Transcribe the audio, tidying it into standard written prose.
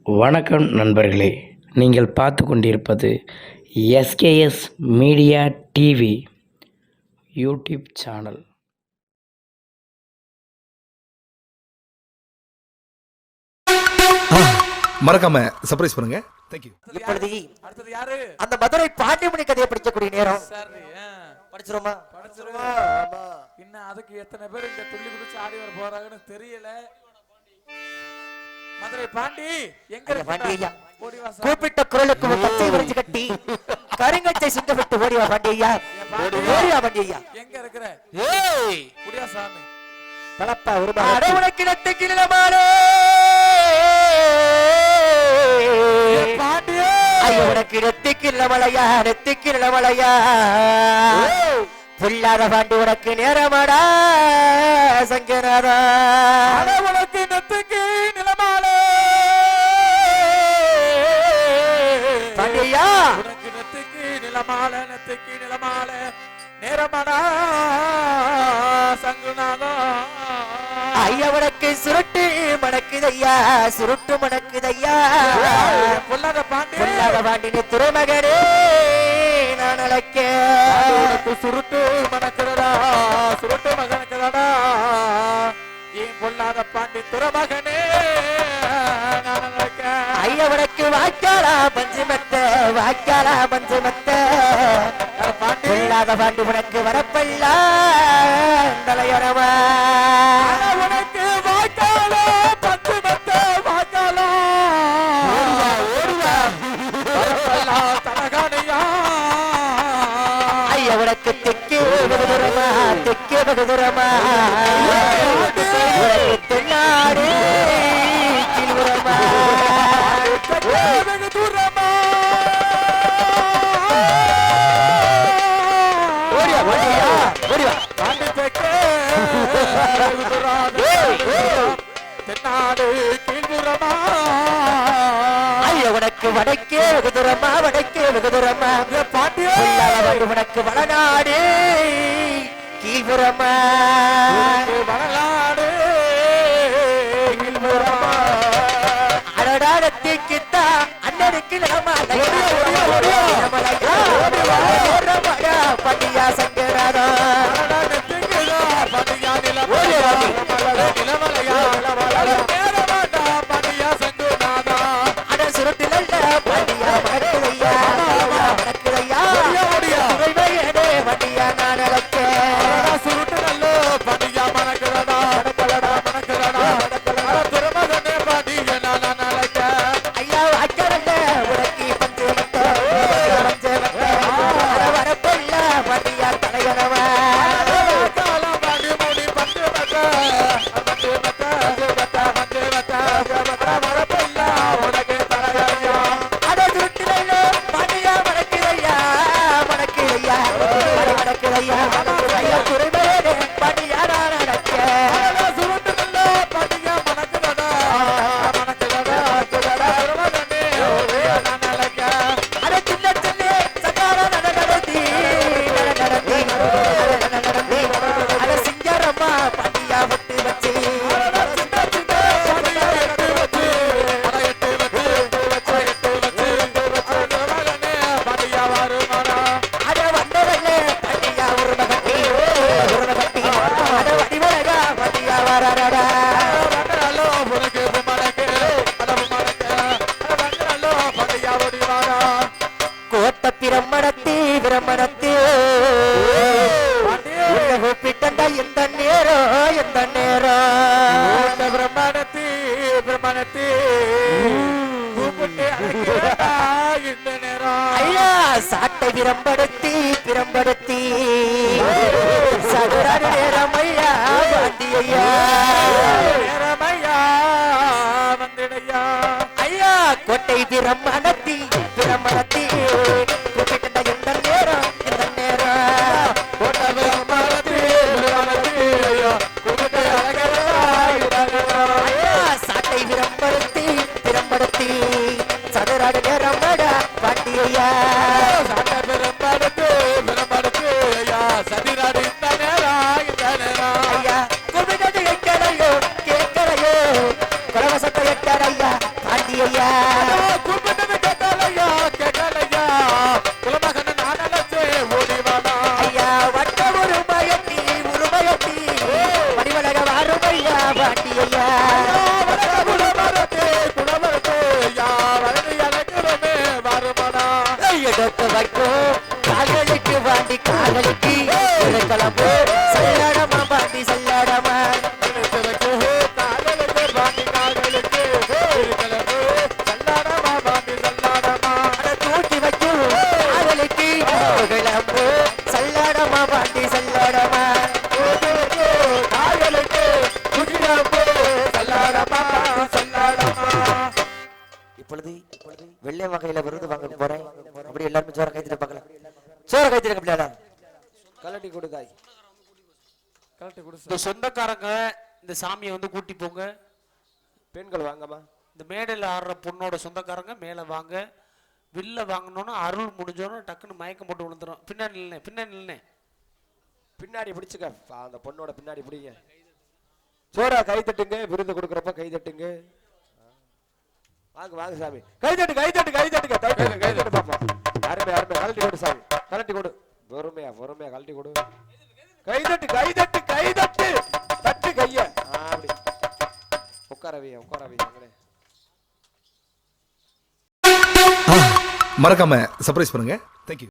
வணக்கம் நண்பர்களே, நீங்கள் பார்த்து கொண்டிருப்பது SKS media TV YouTube channel. மறக்காம சர்ப்ரைஸ் பண்ணுங்க. தேங்க்யூ. இப்பொழுது அந்த மதுரை பாண்டியமணி கதையை படிக்கக்கூடிய நேரம். படிச்சிரோமா? இன்னும் அதுக்கு எத்தனை பேர் இங்க துள்ளி குதிச்சு ஆடி வர போறாங்கன்னு தெரியல. மதுரை பாண்டி எங்க பாண்டியா கூப்பிட்ட குரலுக்கு பச்சை விரிச்சு கட்டி கருங்கச்சை சுண்ட விட்டு ஓடிவா பாண்டியா. ஓடிவா பாண்டியா. எங்க இருக்கிற? ஏய் புடியா சாமி தலப்பா ஒரு அரவணைக்கு நட்டு கிளமாரே பாண்டியா. ஐயோ உனக்கு நெத்திக்கு இளமலையா, நெத்திக்கு இளமலையா. புல்லாத பாண்டி உனக்கு நேரமாடா சங்கநாதா. உனக்கு நெத்திக்கு நிலமாலே பாண்டியா. உனக்கு நெத்திக்கு நிலமாலை, நெத்திக்கு நிலமாலை நேரமாடா சங்குநாதா. ஐயா உனக்கு சுருட்டு மணக்குதையா, சுருட்டு மணக்குதையா. பொல்லாத பாண்டி, பொல்லாத பாண்டினி துறைமகனே நான் அழைக்க. உனக்கு சுருட்டு மணக்கிறதா, சுருட்டு மகனுக்குதடா. ஏன் பொல்லாத பாண்டி துறைமகனே நான் அழைக்க. ஐயா உனக்கு வாய்க்காலா பஞ்சுமத்த, வாய்க்காலா பஞ்சுமத்த. பொல்லாத பாண்டி உனக்கு வரப்பல்லா தலையரமா. உனக்கு வாய்க்காலா பஞ்சுமத்த, வாய்க்காலா தலகாணியா. ஐயா உனக்கு தெற்கு பகுதுரமா, தெற்கு பகுதுரமா. உனக்கு தென்னாடு கீழ்புறமா. வெகு தூரமா ஓடிவா ஓடியா ஓடிவா. பாண்டி தெற்கே வெகு தூராத தென்னாடு கீழ்புறமா. ஐயா உனக்கு வடக்கே வெகுதுரமா, வடக்கே வெகுதுரமா. பாண்டியா உனக்கு வடநாடு கீழ்புறமா. வடநாடு கீழ்புறமா. அடடாடத்திக்குத்தா அண்ணனுக்கு நிலமலையா, பண்டியா சங்கராதா. பாண்டியா நிலமலையா நேரமாட்டா பாண்டியா சங்குநாதா. அட சுருட்டில் பண்டியா மணக்குதையா, மணக்குதையா. துறைமகனே பண்டியா நான் அழைக்க. சுருட்டு நல்லோ பாண்டியா மணக்குதடா, மணக்குதடா துறைமகனே பாண்டியா நான் அழைக்க. ஐயா அக்கறல்ல உனக்கு பஞ்சமத்த, பஞ்சமத்த. வரப்பல்ல பண்டியா தலையனவா. அட சுருட்டில் பண்டியா மணக்குதையா, மணக்குதையா, மணக்குதையா. ஐயா துறைமகனே பண்டியா நான் அழைக்க. அட சின்ன சின்ன சகார நடநடத்தி, நடநடத்தி, நடநடத்தி. அட சிங்கரம்மா பண்டியா விட்டு வச்சு. அட வந்தவல்ல பண்டியா ஒரு மகட்டி, ஒரு மகட்டி. அட வடிவழகா பண்டியா வராடா. கோட்ட பிரம்மணத்தி, பிரம்மணத்தி. கூப்பிட்டா எந்த நேரம், எந்த நேரம். பிரமாணத்தி பிரமாணத்தி கூப்பிட்டு அழைக்கிறதா இந்த நேரம். ஐயா சாட்டை பிரம்படுத்தி, பிரம்படுத்தி. சதுராடு நேரம் ஐயா பாண்டி ஐயா. நேரமையா வந்திடையா. ஐயா கோட்டை பிரம்மணத்தி, பிரம்மணத்தி. கூப்பிட்டா எந்த நேரம், எந்த நேரம். ஐயா சாட்டை பிரம்படுத்தி, பிரம்படுத்தி. சதுராடு நேரம் பாண்டி ஐயா. சதிராடு இந்த நேரம், இந்த நேரம். ஐயா கூப்பிட்டது கேட்கலையோ, கேட்கலையோ. குலவசத்தை எட்டார் ஐயா பாண்டி ஐயா. இப்பொழுது வெள்ளை வகையில விருது வாங்க போறேன். அப்படி எல்லாருமே சோற கைத்திட்டு பார்க்கலாம். சோற கைத்திட்டு பிள்ளைடா. கலட்டி கொடுக்காய். கலட்டி கொடு இந்த சொந்தக்காரங்க இந்த சாமியை வந்து கூட்டி போங்க. பெண்கள் வாங்கம்மா. இந்த மேடையில் ஆடுற பொண்ணோட சொந்தக்காரங்க மேலே வாங்க. வில்ல வாங்கினோன்னா அருள் முடிஞ்சோன்னு டக்குன்னு மயக்கம் போட்டு விழுந்துடும். பின்னாடி நில்லுனே பின்னாடி பிடிச்சுக்க. அந்த பொண்ணோட பின்னாடி பிடிங்க. சோறா கை தட்டுங்க. விருது கொடுக்குறப்ப கை தட்டுங்க. வாங்க வாங்க சாமி. கை தட்டு கை தட்டு கை தட்டுங்க. கை தட்டு பாப்பா. யாருமே கழட்டி கொடு சாமி. கழட்டி கொடு. பொறுமையா கழட்டி கொடு. கை தட்டு கை தட்டு கை தட்டு. தட்டு கைய. அப்படி உட்காரவே மறக்காம சர்ப்ரைஸ் பண்ணுங்க. தேங்க்யூ.